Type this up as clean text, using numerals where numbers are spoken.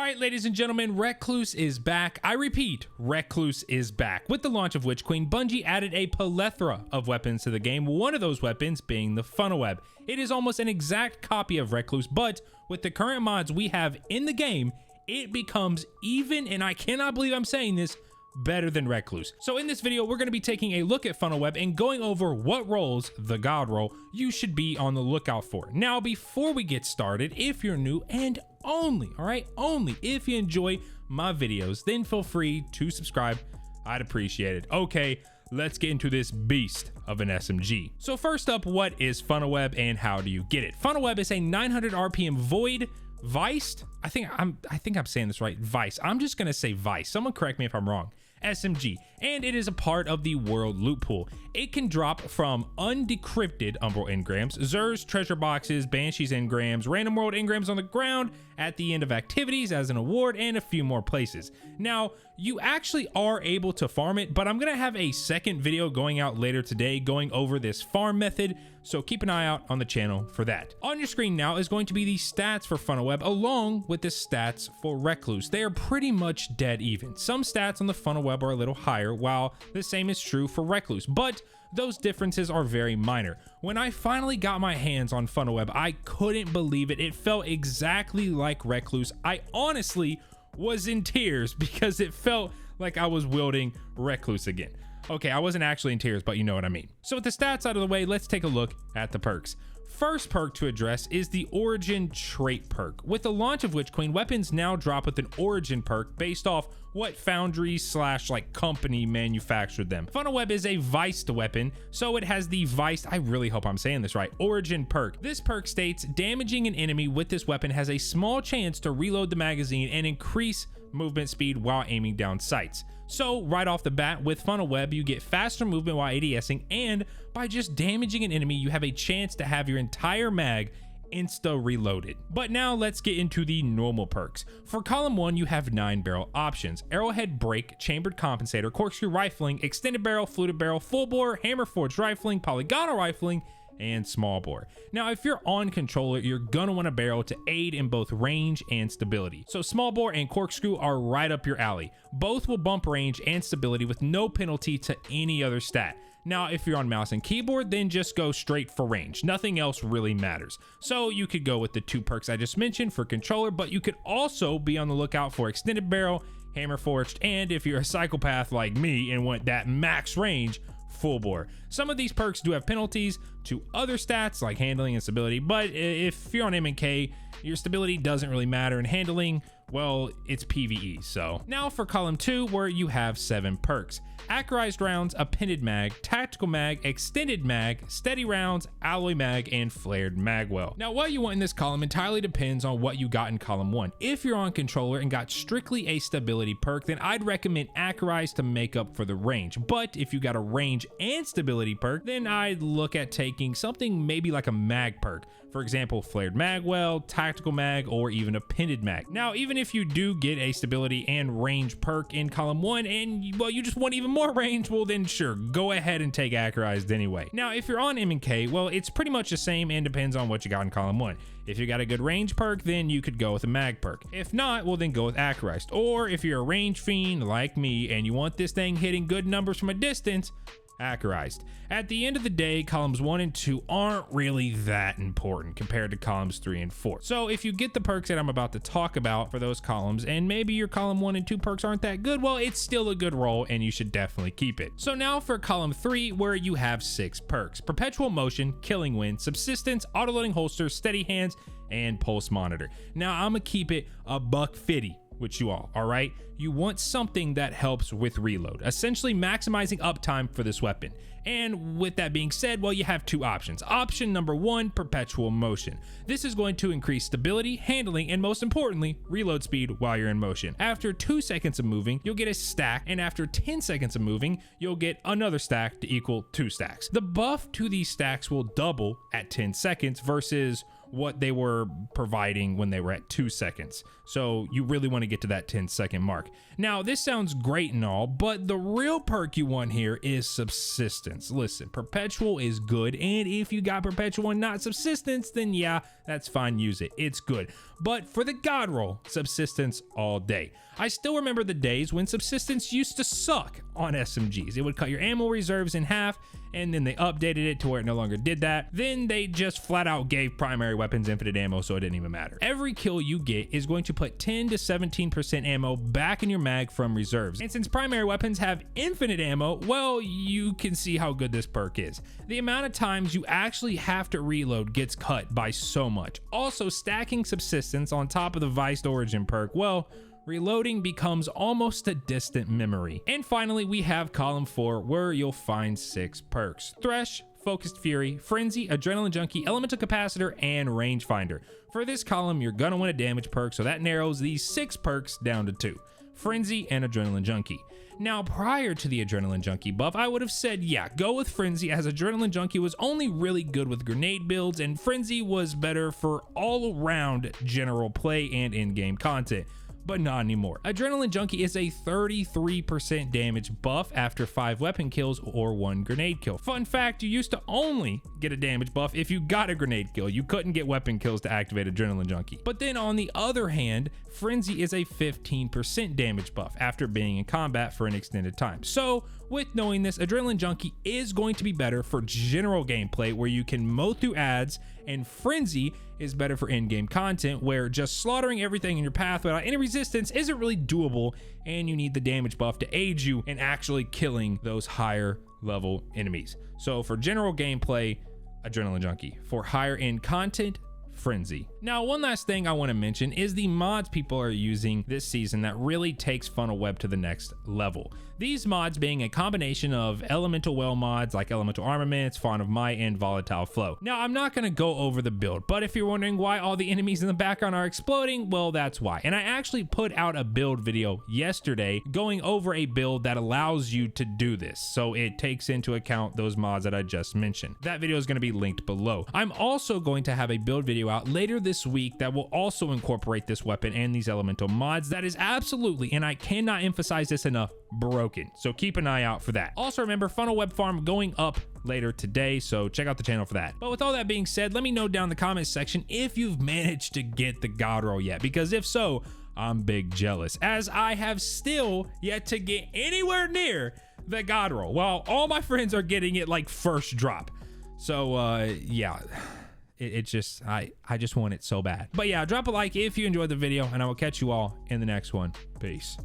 right, ladies and gentlemen, Recluse is back. I repeat, Recluse is back. With the launch of which, Queen Bungie added a plethora of weapons to the game, one of those weapons being the Funnelweb. It is almost an exact copy of Recluse, but with the current mods we have in the game, it becomes even, and I cannot believe I'm saying this, better than Recluse. So in this video, we're going to be taking a look at Funnelweb and going over what roles, the God Roll, you should be on the lookout for. Now, before we get started, if you're new and only if you enjoy my videos, then feel free to subscribe. I'd appreciate it. Okay, let's get into this beast of an SMG. So first up, what is Funnelweb and how do you get it? Funnelweb is a 900 RPM Void Viced. I think I'm saying this right. Vice. I'm just gonna say Vice. Someone correct me if I'm wrong. SMG, and it is a part of the world loot pool. It can drop from undecrypted Umbral engrams, Zers treasure boxes, Banshees engrams, random world engrams on the ground, at the end of activities as an award, and a few more places. Now, you actually are able to farm it, but I'm gonna have a second video going out later today going over this farm method, so keep an eye out on the channel for that. On your screen now is going to be the stats for Funnelweb along with the stats for Recluse. They are pretty much dead even. Some stats on the Funnelweb are a little higher, while the same is true for Recluse, but those differences are very minor. When I finally got my hands on Funnelweb, I couldn't believe it. It felt exactly like Recluse. I honestly was in tears because it felt like I was wielding Recluse again. Okay, I wasn't actually in tears, but you know what I mean. So with the stats out of the way, let's take a look at the perks. First perk to address is the Origin Trait perk, with the launch of which Queen weapons now drop with an Origin perk based off what foundry / company manufactured them. Funnelweb is a viced weapon, so it has the viced, I really hope I'm saying this right, Origin perk. This perk states damaging an enemy with this weapon has a small chance to reload the magazine and increase movement speed while aiming down sights. So right off the bat with Funnelweb, you get faster movement while ADSing, and by just damaging an enemy, you have a chance to have your entire mag insta reloaded. But now let's get into the normal perks. For column 1, you have 9 barrel options: arrowhead break, chambered compensator, corkscrew rifling, extended barrel, fluted barrel, full bore, hammer forged rifling, polygonal rifling, and small bore. Now, if you're on controller, you're gonna want a barrel to aid in both range and stability. So small bore and corkscrew are right up your alley. Both will bump range and stability with no penalty to any other stat. Now, if you're on mouse and keyboard, then just go straight for range. Nothing else really matters. So you could go with the 2 perks I just mentioned for controller, but you could also be on the lookout for extended barrel, hammer forged, and if you're a psychopath like me and want that max range, full bore. Some of these perks do have penalties to other stats like handling and stability, but if you're on M&K, your stability doesn't really matter, and handling, well, it's PvE. So now for column 2, where you have 7 perks: accurized rounds, appended mag, tactical mag, extended mag, steady rounds, alloy mag, and flared magwell. Now what you want in this column entirely depends on what you got in column 1. If you're on controller and got strictly a stability perk, then I'd recommend accurized to make up for the range. But if you got a range and stability perk, then I'd look at taking something maybe like a mag perk. For example, flared magwell, tactical mag, or even appended mag. Now, even if you do get a stability and range perk in column 1 and, well, you just want even more range, well then sure, go ahead and take accurized anyway. Now, if you're on M&K, well, it's pretty much the same and depends on what you got in column 1. If you got a good range perk, then you could go with a mag perk. If not, well then go with accurized. Or if you're a range fiend like me and you want this thing hitting good numbers from a distance, accurized. At the end of the day, columns 1 and 2 aren't really that important compared to columns 3 and 4. So if you get the perks that I'm about to talk about for those columns, and maybe your column 1 and 2 perks aren't that good, well, it's still a good roll and you should definitely keep it. So now for column 3, where you have 6 perks: perpetual motion, killing wind, subsistence, autoloading holster, steady hands, and pulse monitor. Now I'm gonna keep it $150 with you all right? You want something that helps with reload, essentially maximizing uptime for this weapon. And with that being said, well, you have 2 options. Option number 1, perpetual motion. This is going to increase stability, handling, and most importantly, reload speed while you're in motion. After 2 seconds of moving, you'll get a stack, and after 10 seconds of moving, you'll get another stack to equal 2 stacks. The buff to these stacks will double at 10 seconds versus what they were providing when they were at 2 seconds. So you really want to get to that 10-second mark. Now, this sounds great and all, but the real perk you want here is subsistence. Listen, perpetual is good, and if you got perpetual and not subsistence, then yeah, that's fine, use it. It's good. But for the God Roll, subsistence all day. I still remember the days when subsistence used to suck on SMGs. It would cut your ammo reserves in half, and then they updated it to where it no longer did that. Then they just flat out gave primary weapons infinite ammo, so it didn't even matter. Every kill you get is going to put 10 to 17% ammo back in your mag from reserves. And since primary weapons have infinite ammo, well, you can see how good this perk is. The amount of times you actually have to reload gets cut by so much. Also, stacking subsistence on top of the Viced Origin perk, well, reloading becomes almost a distant memory. And finally, we have column 4, where you'll find 6 perks: Thresh, Focused Fury, Frenzy, Adrenaline Junkie, Elemental Capacitor, and Rangefinder. For this column, you're gonna want a damage perk, so that narrows these 6 perks down to 2: Frenzy and Adrenaline Junkie. Now, prior to the Adrenaline Junkie buff, I would have said, yeah, go with Frenzy, as Adrenaline Junkie was only really good with grenade builds, and Frenzy was better for all-around general play and in-game content. But not anymore. Adrenaline Junkie is a 33% damage buff after 5 weapon kills or 1 grenade kill. Fun fact, you used to only get a damage buff if you got a grenade kill. You couldn't get weapon kills to activate Adrenaline Junkie. But then on the other hand, Frenzy is a 15% damage buff after being in combat for an extended time. So with knowing this, Adrenaline Junkie is going to be better for general gameplay where you can mow through ads, and Frenzy is better for in-game content where just slaughtering everything in your path without any resistance isn't really doable, and you need the damage buff to aid you in actually killing those higher level enemies. So for general gameplay, Adrenaline Junkie. For higher end content, Frenzy. Now, one last thing I want to mention is the mods people are using this season that really takes Funnelweb to the next level. These mods being a combination of elemental well mods like Elemental Armaments, Font of Might, and Volatile Flow. Now, I'm not going to go over the build, but if you're wondering why all the enemies in the background are exploding, well, that's why. And I actually put out a build video yesterday going over a build that allows you to do this, so it takes into account those mods that I just mentioned. That video is going to be linked below. I'm also going to have a build video out later this week that will also incorporate this weapon and these elemental mods that is absolutely, and I cannot emphasize this enough, broken. So keep an eye out for that. Also remember, Funnelweb Farm going up later today, so check out the channel for that. But with all that being said, let me know down in the comments section if you've managed to get the God Roll yet, because if so, I'm big jealous, as I have still yet to get anywhere near the God Roll, while all my friends are getting it like first drop. So yeah, it just, I just want it so bad. But yeah, drop a like if you enjoyed the video, and I will catch you all in the next one. Peace.